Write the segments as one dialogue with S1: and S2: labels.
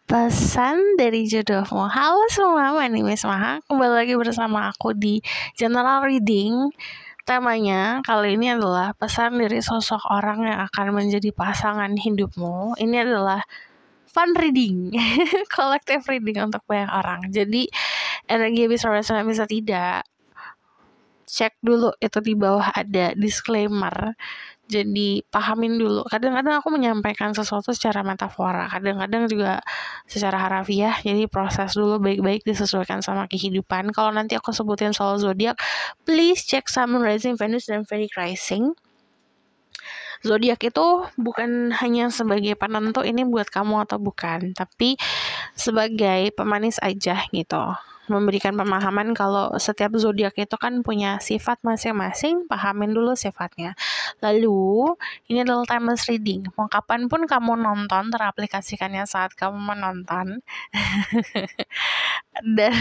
S1: Pesan dari jodohmu. Halo semua, my name is Maha. Kembali lagi bersama aku di General Reading. Temanya kali ini adalah pesan dari sosok orang yang akan menjadi pasangan hidupmu. Ini adalah fun reading, collective reading untuk banyak orang. Jadi energi bisa resonate bisa tidak. Cek dulu itu di bawah ada disclaimer. Jadi pahamin dulu. Kadang-kadang aku menyampaikan sesuatu secara metafora, kadang-kadang juga secara harafiah. Jadi proses dulu baik-baik disesuaikan sama kehidupan. Kalau nanti aku sebutin soal zodiak, please check Sun, Rising, Venus, dan Vedic Rising. Zodiak itu bukan hanya sebagai penentu ini buat kamu atau bukan, tapi sebagai pemanis aja gitu. Memberikan pemahaman kalau setiap zodiak itu kan punya sifat masing-masing, pahamin dulu sifatnya. Lalu, ini adalah timeless reading. Mau kapanpun kamu nonton, teraplikasikannya saat kamu menonton. Dan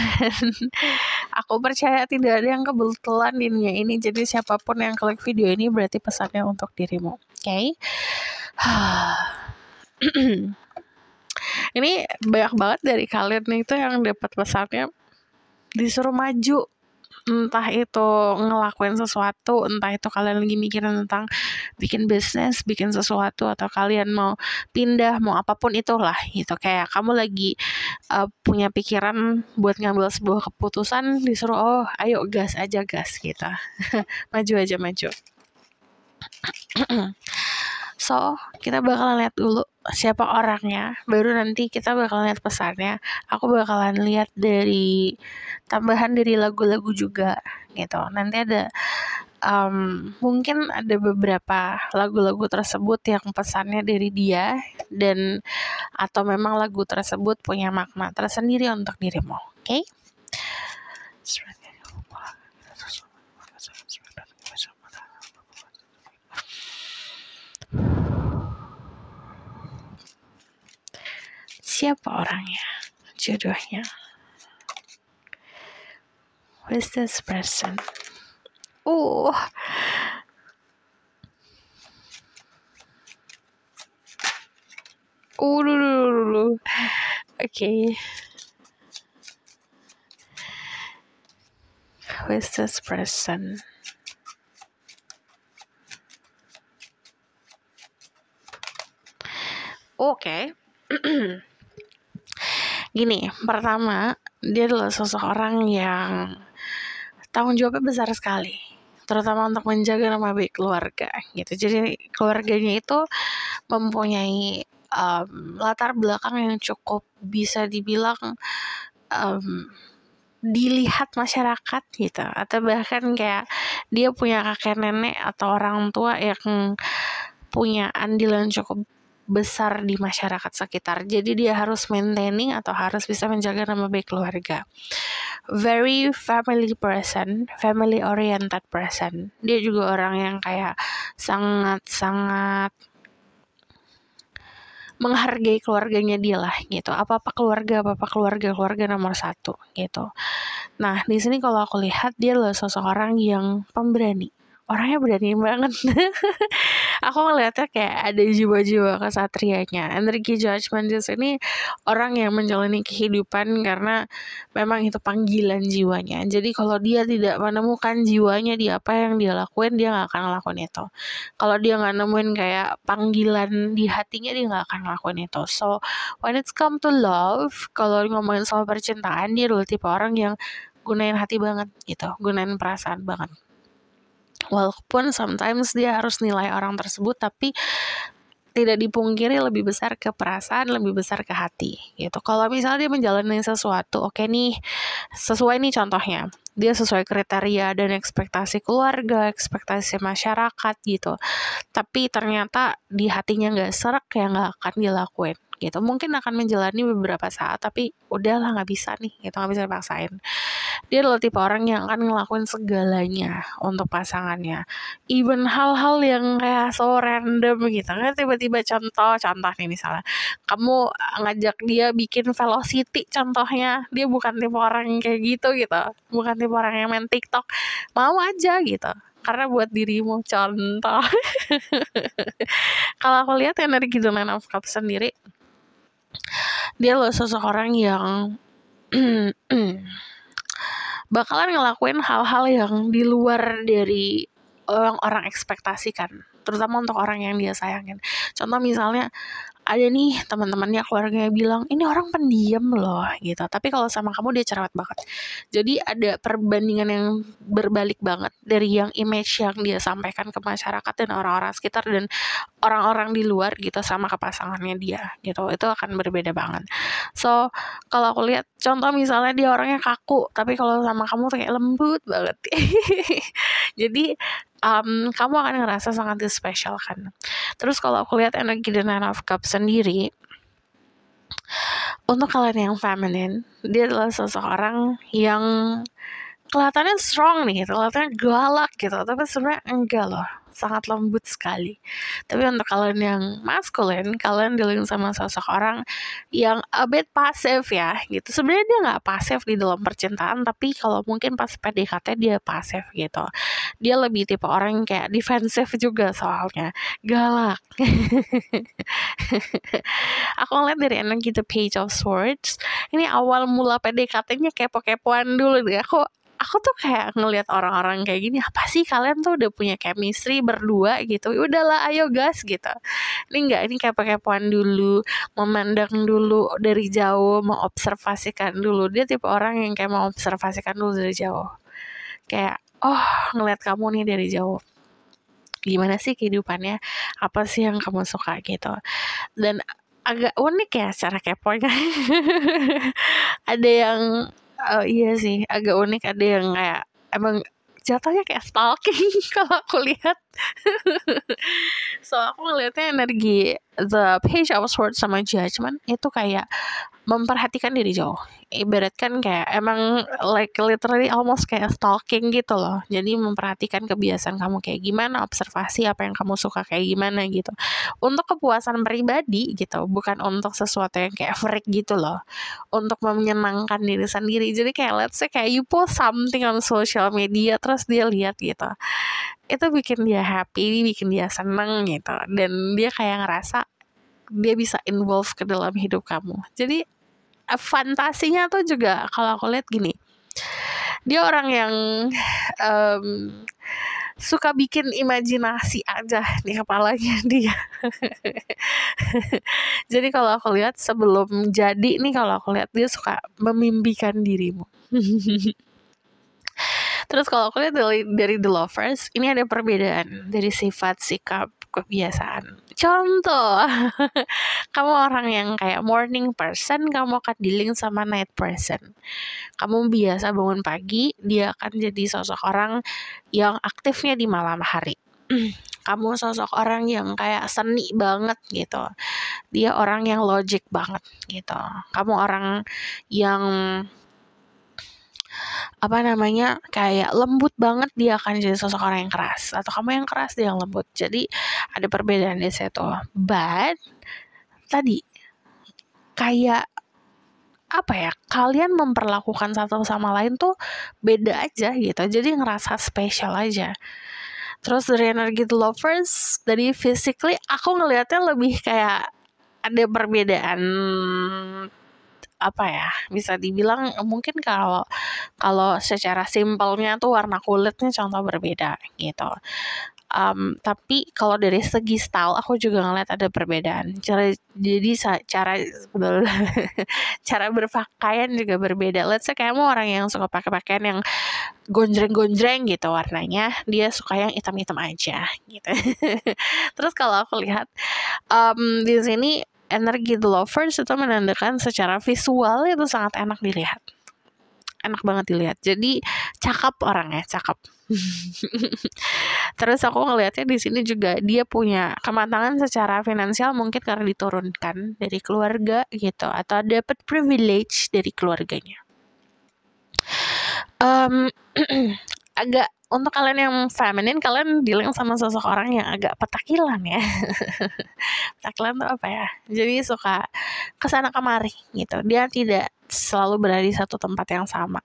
S1: aku percaya tidak ada yang kebetulan di dunia ini. Jadi siapapun yang klik video ini berarti pesannya untuk dirimu. Oke? Ini banyak banget dari kalian nih itu yang dapat pesannya disuruh maju, entah itu ngelakuin sesuatu, entah itu kalian lagi mikirin tentang bikin bisnis, bikin sesuatu, atau kalian mau pindah, mau apapun itulah gitu. Kayak kamu lagi punya pikiran buat ngambil sebuah keputusan, disuruh ayo gas aja gas gitu. Maju aja maju. So, kita bakalan lihat dulu siapa orangnya, baru nanti kita bakalan lihat pesannya. Aku bakalan lihat dari tambahan dari lagu-lagu juga gitu. Nanti ada mungkin ada beberapa lagu-lagu tersebut yang pesannya dari dia, dan atau memang lagu tersebut punya makna tersendiri untuk dirimu. Oke? Siapa orangnya? Jodohnya. Who is this person? Dulu. Okay. Who is this person? Oke. Gini, pertama, dia adalah seseorang yang tanggung jawabnya besar sekali, terutama untuk menjaga nama baik keluarga gitu. Jadi keluarganya itu mempunyai latar belakang yang cukup bisa dibilang dilihat masyarakat gitu, atau bahkan kayak dia punya kakek nenek atau orang tua yang punya andil yang cukup besar di masyarakat sekitar. Jadi dia harus maintaining atau harus bisa menjaga nama baik keluarga. Very family person, family oriented person. Dia juga orang yang kayak sangat-sangat menghargai keluarganya dia lah gitu. Apa-apa keluarga nomor satu gitu. Nah, di sini kalau aku lihat dia adalah seseorang yang pemberani. Orangnya berani banget. Aku ngeliatnya kayak ada jiwa-jiwa kesatrianya. Energi judgment di sini orang yang menjalani kehidupan karena memang itu panggilan jiwanya. Jadi kalau dia tidak menemukan jiwanya di apa yang dia lakuin, dia gak akan ngelakuin itu. Kalau dia gak nemuin kayak panggilan di hatinya, dia gak akan ngelakuin itu. So, when it's come to love, kalau ngomongin soal percintaan, dia adalah tipe orang yang gunain hati banget gitu, gunain perasaan banget. Walaupun sometimes dia harus nilai orang tersebut, tapi tidak dipungkiri lebih besar ke perasaan, lebih besar ke hati gitu. Kalau misalnya dia menjalani sesuatu, oke nih, sesuai nih contohnya, dia sesuai kriteria dan ekspektasi keluarga, ekspektasi masyarakat gitu, tapi ternyata di hatinya gak serak, ya gak akan dilakuin gitu. Mungkin akan menjalani beberapa saat, tapi udahlah gak bisa nih gitu, gak bisa dipaksain. Dia adalah tipe orang yang akan ngelakuin segalanya untuk pasangannya, even hal-hal yang kayak so random gitu kan. Tiba-tiba contoh nih, misalnya kamu ngajak dia bikin velocity contohnya, dia bukan tipe orang yang kayak gitu, bukan tipe orang yang main TikTok, mau aja gitu karena buat dirimu, contoh. Kalau aku lihat energi The Nine of Cups sendiri, dia loh seseorang yang bakalan ngelakuin hal-hal yang di luar dari orang ekspektasikan, terutama untuk orang yang dia sayangin. Contoh misalnya ada nih teman-temannya, keluarganya bilang ini orang pendiam loh gitu, tapi kalau sama kamu dia cerewet banget. Jadi ada perbandingan yang berbalik banget dari yang image yang dia sampaikan ke masyarakat dan orang-orang sekitar dan orang-orang di luar gitu sama ke pasangannya dia gitu, itu akan berbeda banget. So kalau aku lihat contoh misalnya dia orangnya kaku, tapi kalau sama kamu tuh kayak lembut banget. Jadi kamu akan ngerasa sangat spesial kan. Terus kalau aku lihat energi The Nine of Cups sendiri, untuk kalian yang feminine, dia adalah seseorang yang kelihatannya strong nih, kelihatannya galak gitu, tapi sebenarnya enggak loh, sangat lembut sekali. Tapi untuk kalian yang maskulin, kalian dealing sama sosok orang yang a bit pasif ya gitu. Sebenarnya dia nggak pasif di dalam percintaan, tapi kalau mungkin pas PDKT dia pasif gitu. Dia lebih tipe orang yang kayak defensif juga soalnya, galak. Aku ngeliat dari energi The Page of Swords, ini awal mula PDKT-nya kepo-kepoan dulu deh. Aku tuh kayak ngelihat orang-orang kayak gini, apa sih kalian tuh udah punya chemistry berdua gitu, udahlah ayo gas gitu. Ini enggak, ini kepo-kepoan dulu, memandang dulu dari jauh, mengobservasikan dulu. Dia tipe orang yang kayak mengobservasikan dulu dari jauh, kayak ngelihat kamu nih dari jauh, gimana sih kehidupannya, apa sih yang kamu suka gitu. Dan agak unik ya cara keponya. Ada yang iya sih agak unik, ada yang kayak emang jatuhnya kayak stalking kalau aku lihat. So aku ngeliatnya energi The Page of Swords sama Judgment itu kayak memperhatikan diri jauh. Ibaratkan kayak emang like literally almost kayak stalking gitu loh. Jadi memperhatikan kebiasaan kamu kayak gimana, observasi apa yang kamu suka kayak gimana gitu. Untuk kepuasan pribadi gitu, bukan untuk sesuatu yang kayak freak gitu loh. Untuk menyenangkan diri sendiri. Jadi kayak let's say kayak you post something on social media terus dia lihat gitu. Itu bikin dia happy, bikin dia seneng gitu. Dan dia kayak ngerasa dia bisa involve ke dalam hidup kamu. Jadi fantasinya tuh juga kalau aku lihat gini, dia orang yang suka bikin imajinasi aja di kepalanya dia. Jadi kalau aku lihat sebelum jadi nih, kalau aku lihat dia suka memimpikan dirimu. Terus kalau aku lihat dari The Lovers, ini ada perbedaan dari sifat, sikap, kebiasaan. Contoh, kamu orang yang kayak morning person, kamu akan dealing sama night person. Kamu biasa bangun pagi, dia akan jadi sosok orang yang aktifnya di malam hari. Kamu sosok orang yang kayak seni banget gitu. Dia orang yang logic banget gitu. Kamu orang yang kayak lembut banget, dia akan jadi sosok orang yang keras, atau kamu yang keras dia yang lembut. Jadi ada perbedaan di situ. But tadi kayak kalian memperlakukan satu sama lain tuh beda aja gitu, jadi ngerasa spesial aja. Terus dari energi The Lovers, dari physically aku ngelihatnya lebih kayak ada perbedaan bisa dibilang mungkin kalau secara simpelnya tuh warna kulitnya contoh berbeda gitu. Tapi kalau dari segi style aku juga ngeliat ada perbedaan. Cara berpakaian juga berbeda. Let's say kamu orang yang suka pakai pakaian yang gonjreng-gonjreng gitu warnanya, dia suka yang hitam-hitam aja gitu. Terus kalau aku lihat di sini energi The Lovers itu menandakan secara visual itu sangat enak dilihat. Enak banget dilihat. Jadi cakep orangnya, cakep. Terus aku ngelihatnya di sini juga dia punya kematangan secara finansial, mungkin karena diturunkan dari keluarga gitu, atau dapat privilege dari keluarganya. Agak untuk kalian yang feminine, kalian dealing sama sosok orang yang agak petakilan ya. Petakilan tuh apa ya? Jadi suka kesana kemari gitu. Dia tidak selalu berada di satu tempat yang sama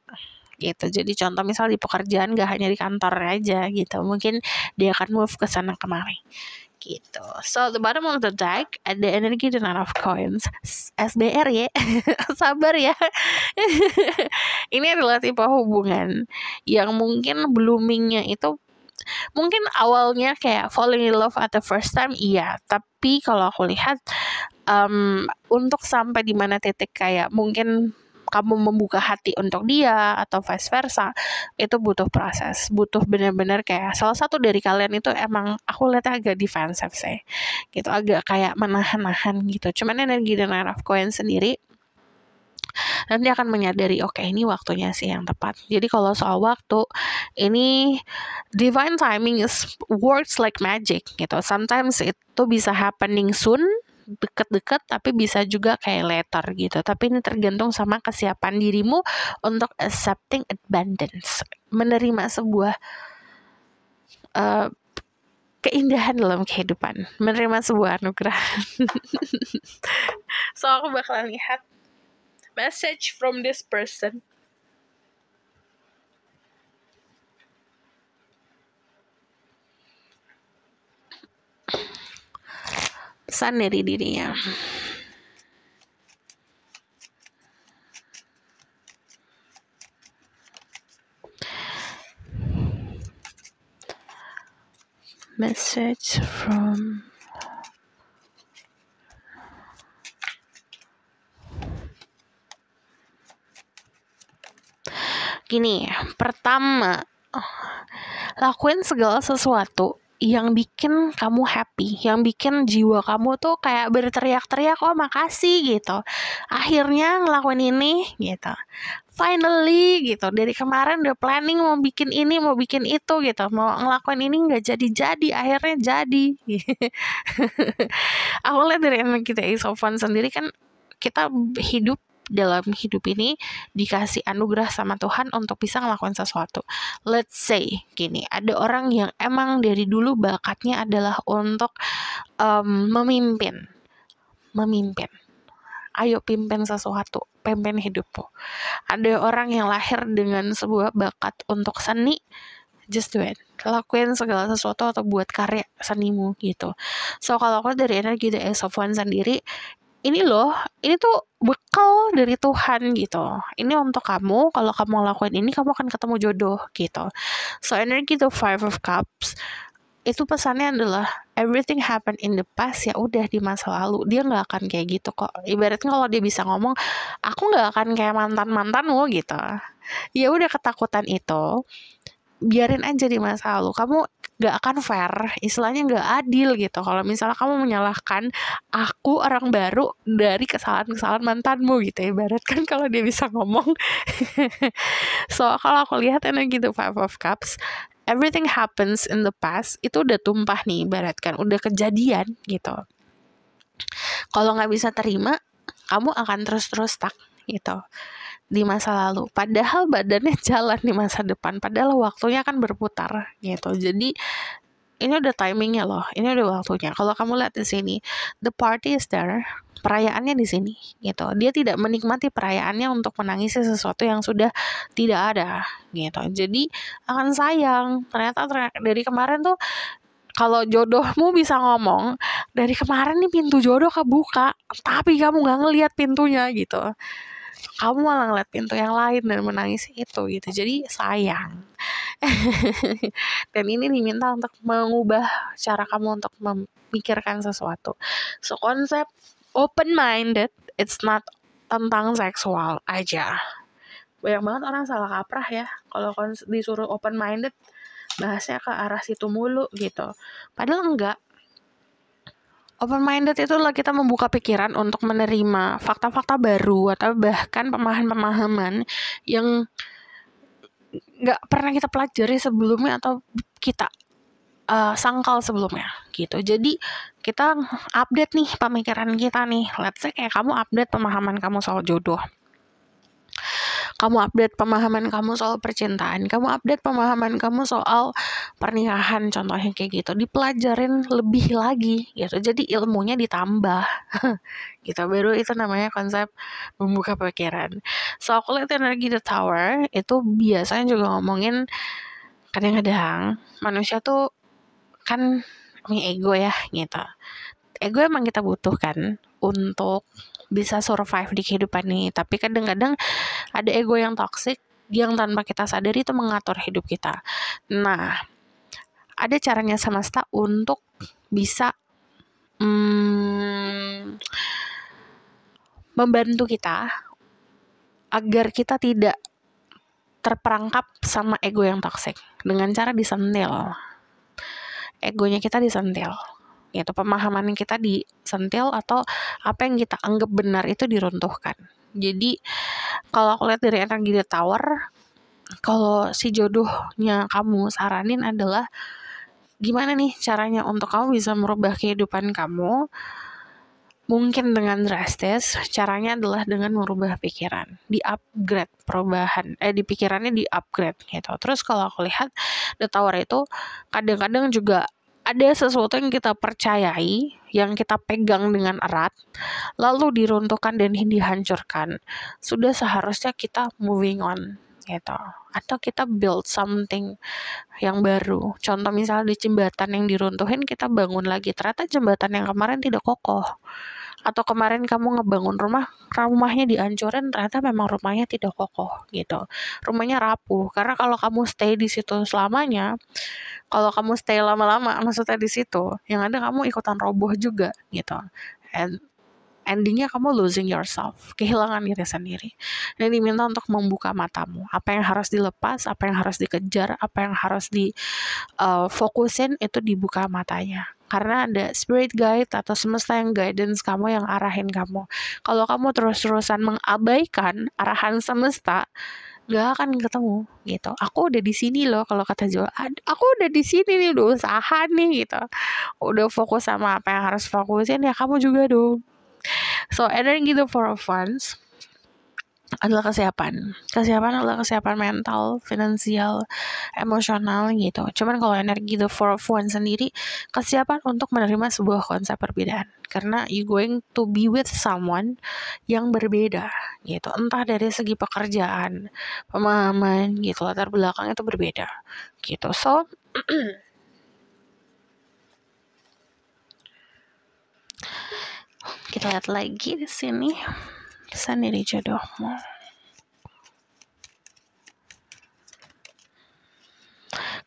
S1: gitu. Jadi contoh misal di pekerjaan gak hanya di kantor aja gitu. Mungkin dia akan move kesana kemari gitu. So the bottom of the deck ada energi the Nine of Coins. SBR ya. Sabar ya. Ini adalah tipe hubungan yang mungkin bloomingnya itu mungkin awalnya kayak falling in love at the first time, iya. Tapi kalau aku lihat untuk sampai di mana titik kayak mungkin kamu membuka hati untuk dia atau vice versa, itu butuh proses, butuh benar-benar kayak salah satu dari kalian itu emang aku lihat agak defensive sih, gitu, agak kayak menahan-nahan gitu. Cuman energi dan Nine of Coins sendiri nanti akan menyadari oke, ini waktunya sih yang tepat. Jadi kalau soal waktu ini divine timing is works like magic gitu. Sometimes itu bisa happening soon, deket-deket, tapi bisa juga kayak later gitu. Tapi ini tergantung sama kesiapan dirimu untuk accepting abundance, menerima sebuah keindahan dalam kehidupan, menerima sebuah anugerah. So aku bakalan lihat message from this person. Pesan dari dirinya. Message from gini, pertama, lakuin segala sesuatu yang bikin kamu happy, yang bikin jiwa kamu tuh kayak berteriak-teriak, oh makasih gitu, akhirnya ngelakuin ini gitu, finally gitu, dari kemarin udah planning mau bikin ini, mau bikin itu gitu, mau ngelakuin ini nggak jadi, akhirnya jadi. Aku lihat dari energi kita Ace of Wands sendiri kan, kita hidup dalam hidup ini dikasih anugerah sama Tuhan untuk bisa ngelakuin sesuatu. Let's say gini, ada orang yang emang dari dulu bakatnya adalah untuk memimpin. Ayo pimpin sesuatu, pimpin hidupmu. Ada orang yang lahir dengan sebuah bakat untuk seni, just do it. Lakuin segala sesuatu atau buat karya senimu gitu. So kalau aku dari energi The Ace of Wands sendiri, ini loh, ini tuh bekal dari Tuhan gitu. Ini untuk kamu, kalau kamu lakuin ini, kamu akan ketemu jodoh gitu. So energi The Five of Cups, itu pesannya adalah everything happen in the past, ya udah di masa lalu. Dia nggak akan kayak gitu kok. Ibaratnya kalau dia bisa ngomong, aku nggak akan kayak mantanmu gitu. Ya udah, ketakutan itu biarin aja di masa lalu. Kamu gak akan fair, istilahnya gak adil gitu kalau misalnya kamu menyalahkan aku orang baru dari kesalahan-kesalahan mantanmu gitu, ibarat kan kalau dia bisa ngomong. So kalau aku lihat energi The Five of Cups, everything happens in the past, itu udah tumpah nih, ibarat kan udah kejadian gitu. Kalau gak bisa terima, kamu akan terus-terus stuck gitu di masa lalu, padahal badannya jalan di masa depan, padahal waktunya kan berputar gitu. Jadi ini udah timingnya loh, ini udah waktunya. Kalau kamu lihat di sini, the party is there, perayaannya di sini gitu. Dia tidak menikmati perayaannya untuk menangisi sesuatu yang sudah tidak ada gitu. Jadi akan sayang, ternyata dari kemarin tuh, kalau jodohmu bisa ngomong, dari kemarin nih pintu jodoh kebuka, tapi kamu gak ngelihat pintunya gitu. Kamu malah ngeliat pintu yang lain dan menangis itu gitu. Jadi sayang. Dan ini diminta untuk mengubah cara kamu untuk memikirkan sesuatu. So konsep open-minded, it's not tentang seksual aja. Banyak banget orang salah kaprah ya. Kalau disuruh open-minded, bahasnya ke arah situ mulu gitu. Padahal enggak. Open-minded itu adalah kita membuka pikiran untuk menerima fakta-fakta baru atau bahkan pemahaman-pemahaman yang nggak pernah kita pelajari sebelumnya atau kita sangkal sebelumnya gitu. Jadi kita update nih pemikiran kita nih. Let's say kayak kamu update pemahaman kamu soal jodoh, kamu update pemahaman kamu soal percintaan, kamu update pemahaman kamu soal pernikahan, contohnya kayak gitu, dipelajarin lebih lagi gitu, jadi ilmunya ditambah. Gitu, baru itu namanya konsep membuka pikiran. So aku lihat energi The Tower itu biasanya juga ngomongin, kadang-kadang manusia tuh kan ego ya gitu. Ego emang kita butuhkan untuk bisa survive di kehidupan ini, tapi kadang-kadang ada ego yang toxic yang tanpa kita sadari itu mengatur hidup kita. Nah, ada caranya semesta untuk bisa membantu kita agar kita tidak terperangkap sama ego yang toxic dengan cara disentil. Egonya kita disentil. Itu pemahaman kita disentil atau apa yang kita anggap benar itu diruntuhkan. Jadi kalau aku lihat dari energi The Tower, kalau si jodohnya kamu saranin adalah gimana nih caranya untuk kamu bisa merubah kehidupan kamu. Mungkin dengan drastis, caranya adalah dengan merubah pikiran, di-upgrade perubahan, di pikirannya di-upgrade gitu. Terus kalau aku lihat The Tower itu kadang-kadang juga ada sesuatu yang kita percayai, yang kita pegang dengan erat, lalu diruntuhkan dan dihancurkan. Sudah seharusnya kita moving on gitu. Atau kita build something yang baru. Contoh misalnya di jembatan yang diruntuhin, kita bangun lagi. Ternyata jembatan yang kemarin tidak kokoh. Atau kemarin kamu ngebangun rumahnya dihancurin, ternyata memang rumahnya tidak kokoh gitu. Rumahnya rapuh. Karena kalau kamu stay di situ selamanya, kalau kamu stay lama-lama, maksudnya di situ, yang ada kamu ikutan roboh juga gitu. And endingnya kamu losing yourself, kehilangan diri sendiri. Dan diminta untuk membuka matamu. Apa yang harus dilepas, apa yang harus dikejar, apa yang harus difokusin, itu dibuka matanya. Karena ada spirit guide atau semesta yang guidance kamu, yang arahin kamu. Kalau kamu terus-terusan mengabaikan arahan semesta, gak akan ketemu gitu. Aku udah di sini loh, kalau kata Jo. Aku udah di sini nih, udah usaha nih gitu. Udah fokus sama apa yang harus fokusin, ya kamu juga dong. So, energi The Four of Wands adalah kesiapan. Kesiapan adalah kesiapan mental, finansial, emosional gitu. Cuman kalau energi The Four of Wands sendiri, kesiapan untuk menerima sebuah konsep perbedaan. Karena you going to be with someone yang berbeda gitu. Entah dari segi pekerjaan, pemahaman gitu, latar belakang itu berbeda gitu. So, kita lihat lagi di sini. Kesan dari jodohmu.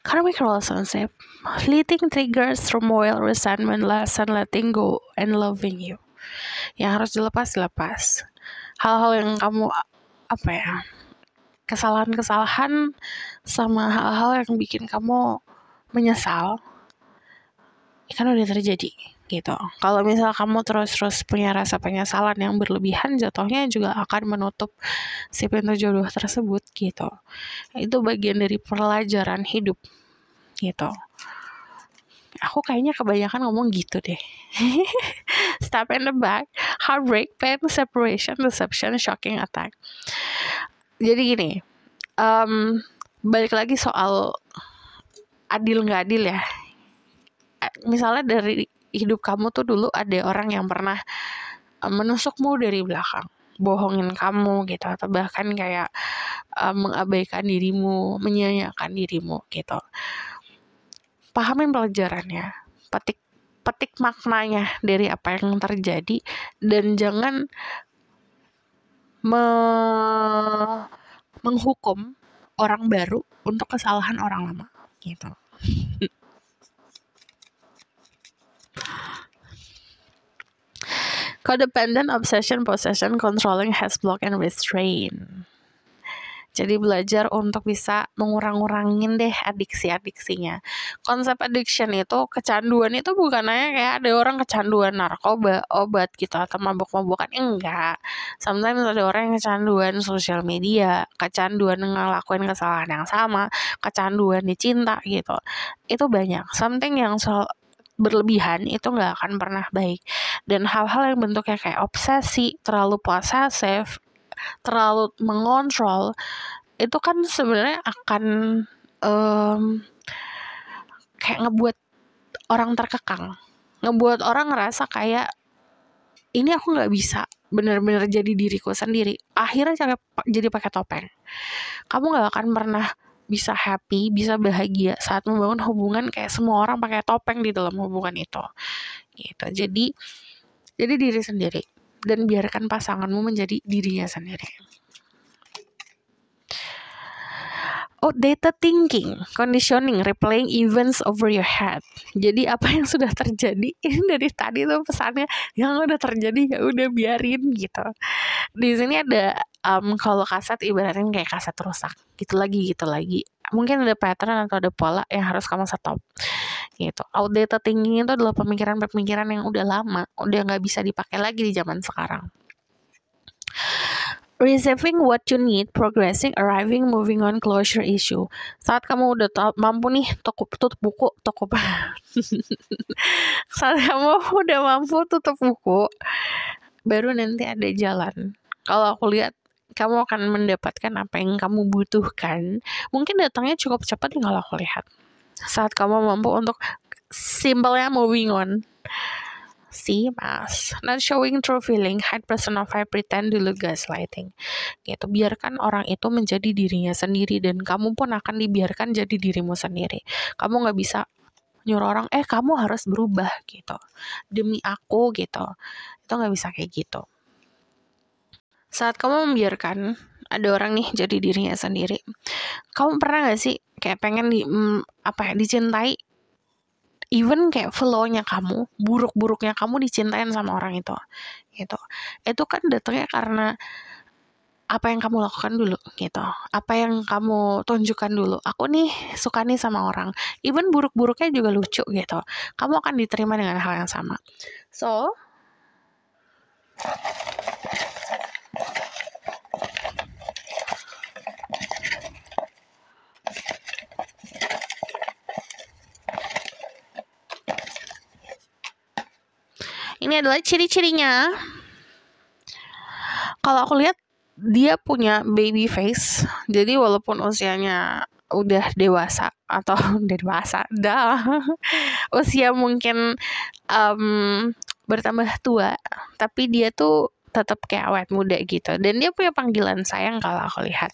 S1: Karmic relationship, fleeting triggers, turmoil, resentment, lesson, letting go, and loving you. Yang harus dilepas. Hal-hal yang kamu, kesalahan-kesalahan sama hal-hal yang bikin kamu menyesal, kan udah terjadi gitu. Kalau misal kamu terus punya rasa penyesalan yang berlebihan, jatuhnya juga akan menutup si pintu jodoh tersebut gitu. Itu bagian dari pelajaran hidup gitu. Aku kayaknya kebanyakan ngomong gitu deh. Stab in the back, heartbreak, pain, separation, deception, shocking attack. Jadi gini, balik lagi soal adil nggak adil ya. Misalnya dari hidup kamu tuh dulu ada orang yang pernah menusukmu dari belakang, bohongin kamu gitu, atau bahkan kayak mengabaikan dirimu, menyia-nyiakan dirimu gitu. Pahamin pelajarannya, petik maknanya dari apa yang terjadi, dan jangan menghukum orang baru untuk kesalahan orang lama gitu. Codependent, obsession, possession, controlling, has block, and restrain. Jadi belajar untuk bisa mengurang-urangin deh adiksi-adiksinya. Konsep addiction itu, kecanduan itu bukan hanya kayak ada orang kecanduan narkoba, obat gitu, atau mabuk-mabukan. Enggak. Sometimes ada orang yang kecanduan sosial media, kecanduan ngelakuin kesalahan yang sama, kecanduan di cinta gitu. Itu banyak. Something yang berlebihan itu nggak akan pernah baik. Dan hal-hal yang bentuknya kayak obsesi, terlalu posesif, terlalu mengontrol, itu kan sebenarnya akan kayak ngebuat orang terkekang, ngebuat orang ngerasa kayak ini aku nggak bisa benar-benar jadi diriku sendiri. Akhirnya jadi pakai topeng. Kamu nggak akan pernah bisa happy, bisa bahagia saat membangun hubungan kayak semua orang pakai topeng di dalam hubungan itu. Gitu. Jadi diri sendiri dan biarkan pasanganmu menjadi dirinya sendiri. Outdated thinking, conditioning, replaying events over your head. Jadi apa yang sudah terjadi ini dari tadi tuh pesannya, yang udah terjadi ya udah biarin gitu. Di sini ada kalau kaset ibaratnya kayak kaset rusak, gitu lagi. Mungkin ada pattern atau ada pola yang harus kamu stop. Gitu. Outdated thinking itu adalah pemikiran-pemikiran yang udah lama, udah nggak bisa dipakai lagi di zaman sekarang. Receiving what you need, progressing, arriving, moving on, closure issue. Saat kamu udah mampu nih tutup buku. Saat kamu udah mampu tutup buku, baru nanti ada jalan. Kalau aku lihat kamu akan mendapatkan apa yang kamu butuhkan. Mungkin datangnya cukup cepat nih kalau aku lihat. Saat kamu mampu untuk simpelnya moving on. See, mas, not showing true feeling, hide personify, pretend, dulu gaslighting. Gitu, biarkan orang itu menjadi dirinya sendiri dan kamu pun akan dibiarkan jadi dirimu sendiri. Kamu nggak bisa nyuruh orang, kamu harus berubah gitu, demi aku gitu. Itu nggak bisa kayak gitu. Saat kamu membiarkan ada orang nih jadi dirinya sendiri, kamu pernah nggak sih kayak pengen dicintai? Even kayak flow-nya kamu, buruk-buruknya kamu dicintain sama orang itu. Gitu. Itu kan datangnya karena apa yang kamu lakukan dulu gitu. Apa yang kamu tunjukkan dulu. Aku nih suka nih sama orang. Even buruk-buruknya juga lucu gitu. Kamu akan diterima dengan hal yang sama. So, ini adalah ciri-cirinya. Kalau aku lihat dia punya baby face. Jadi walaupun usianya udah dewasa atau usia mungkin bertambah tua, tapi dia tuh tetap kayak awet muda gitu. Dan dia punya panggilan sayang kalau aku lihat.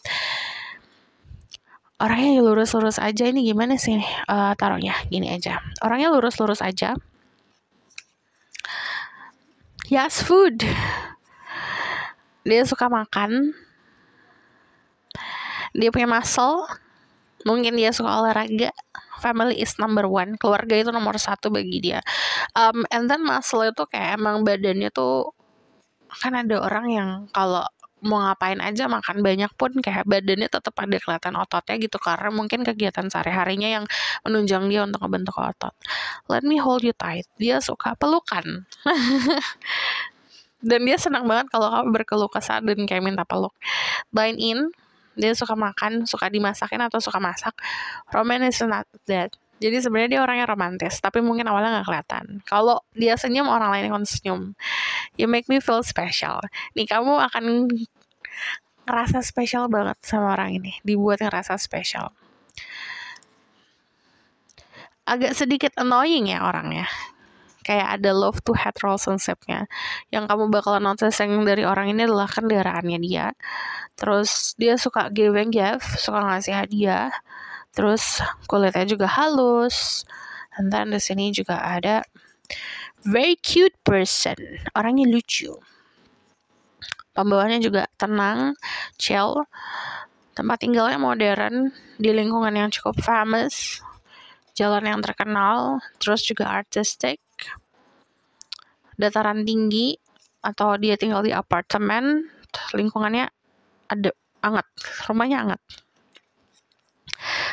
S1: Orangnya lurus-lurus aja. Ini gimana sih taruhnya? Gini aja. Orangnya lurus-lurus aja. Yes, food. Dia suka makan. Dia punya muscle. Mungkin dia suka olahraga. Family is number one. Keluarga itu nomor 1 bagi dia. And then muscle itu kayak emang badannya tuh, kan ada orang yang kalau mau ngapain aja makan banyak pun kayak badannya tetap ada kelihatan ototnya gitu, karena mungkin kegiatan sehari-harinya yang menunjang dia untuk membentuk otot. Let me hold you tight. Dia suka pelukan. Dan dia senang banget kalau kamu berkeluh kesah dan kayak minta peluk. Dine in. Dia suka makan, suka dimasakin atau suka masak. Romance is not that. Jadi sebenarnya dia orangnya romantis, tapi mungkin awalnya nggak kelihatan. Kalau dia senyum, orang lain akan senyum. You make me feel special. Nih, kamu akan ngerasa spesial banget sama orang ini. Dibuat ngerasa spesial. Agak sedikit annoying ya orangnya. Kayak ada love to hate relationship-nya. Yang kamu bakalan noticing dari orang ini adalah kendaraannya dia. Terus dia suka give and give, suka ngasih hadiah. Terus kulitnya juga halus. And then di sini juga ada very cute person. Orangnya lucu. Pembawaannya juga tenang, chill. Tempat tinggalnya modern, di lingkungan yang cukup famous. Jalan yang terkenal, terus juga artistic. Dataran tinggi, atau dia tinggal di apartemen. Lingkungannya ada hangat, rumahnya hangat.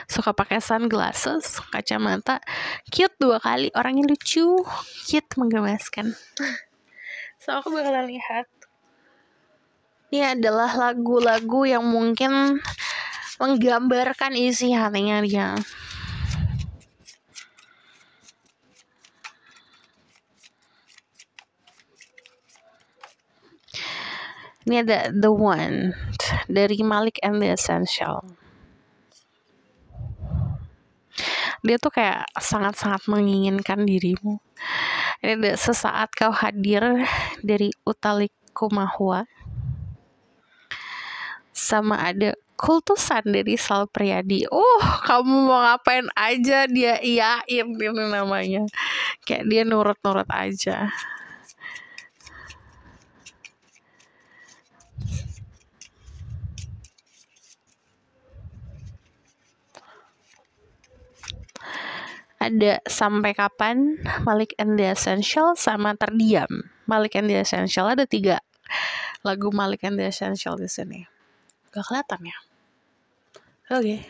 S1: Suka pakai sunglasses, kacamata, cute 2 kali, orangnya lucu, cute, menggemaskan. So aku bakalan lihat. Ini adalah lagu-lagu yang mungkin menggambarkan isi hatinya dia. Ini ada The One dari Malik and the Essential. Dia tuh kayak sangat-sangat menginginkan dirimu. Ini ada sesaat kau hadir dari Utha Likumahua. Sama ada kultusan dari Sal Priadi. Kamu mau ngapain aja dia iyain, ini namanya. Kayak dia nurut-nurut aja. Ada Sampai Kapan, Malik and the Essential, sama Terdiam. Malik and the Essential, ada 3 lagu Malik and the Essential di sini. Gak kelihatan ya? Oke.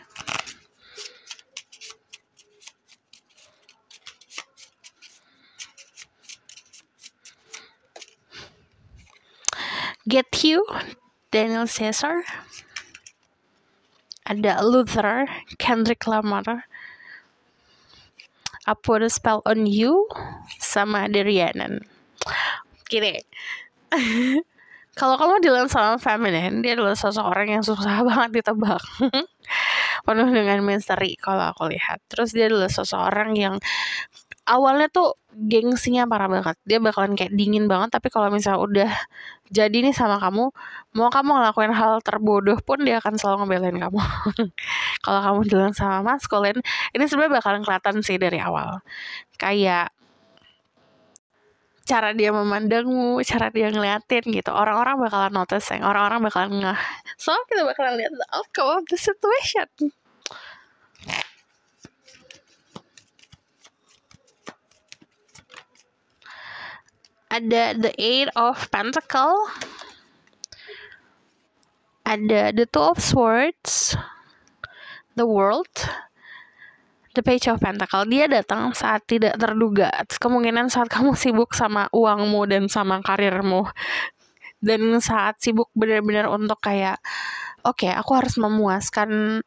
S1: Get You, Daniel Caesar. Ada Luther, Kendrick Lamar. I Put a Spell on You, sama The Rhiannon. Gini. Kalau kamu Dylan sama Feminine, dia adalah seseorang yang susah banget ditebak. Penuh dengan misteri kalau aku lihat. Terus dia adalah seseorang yang awalnya tuh gengsinya parah banget. Dia bakalan kayak dingin banget, tapi kalau misalnya udah jadi nih sama kamu, mau kamu ngelakuin hal terbodoh pun dia akan selalu ngebelain kamu. Kalau kamu Dylan sama maskulin, ini sebenarnya bakalan kelihatan sih dari awal. Kayak cara dia memandangmu, cara dia ngeliatin gitu. Orang-orang bakalan noticing, orang-orang bakalan ngeh. So, kita bakalan lihat the outcome of the situation. Ada The Eight of Pentacles. Ada The Two of Swords. The World. The Page of Pentacles. Dia datang saat tidak terduga. Kemungkinan saat kamu sibuk sama uangmu dan sama karirmu. Dan saat sibuk benar-benar untuk kayak, oke, aku harus memuaskan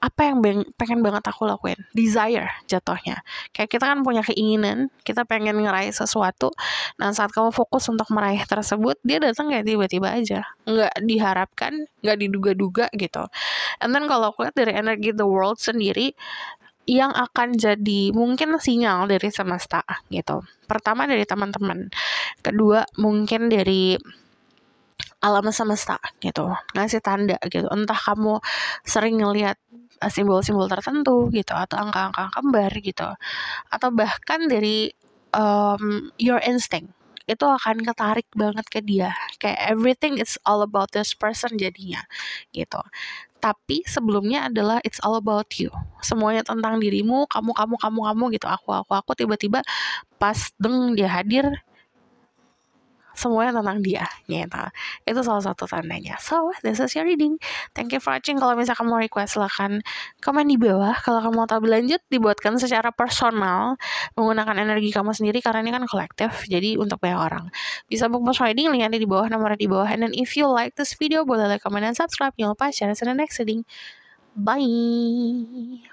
S1: apa yang pengen banget aku lakuin. Desire jatuhnya. Kayak kita kan punya keinginan, kita pengen ngeraih sesuatu. Nah saat kamu fokus untuk meraih tersebut, dia datang kayak tiba-tiba aja. Nggak diharapkan, nggak diduga-duga gitu. And then kalau aku lihat dari energi The World sendiri, yang akan jadi mungkin sinyal dari semesta gitu. Pertama dari teman-teman. Kedua mungkin dari alam semesta gitu, ngasih tanda gitu. Entah kamu sering ngelihat simbol-simbol tertentu gitu, atau angka-angka kembar gitu, atau bahkan dari your instinct itu akan ketarik banget ke dia. Kayak everything is all about this person jadinya gitu. Tapi sebelumnya adalah it's all about you. Semuanya tentang dirimu, kamu gitu. Aku tiba-tiba pas dia hadir, semuanya tentang dia gitu. Itu salah satu tandanya. So, this is your reading. Thank you for watching. Kalau misalnya kamu mau request, silahkan komen di bawah. Kalau kamu mau tahu berlanjut, dibuatkan secara personal menggunakan energi kamu sendiri, karena ini kan kolektif, jadi untuk banyak orang. Bisa book personal reading, link ada di bawah, nomornya di bawah. And then if you like this video, boleh like, comment, dan subscribe. Jangan lupa share in the next reading. Bye.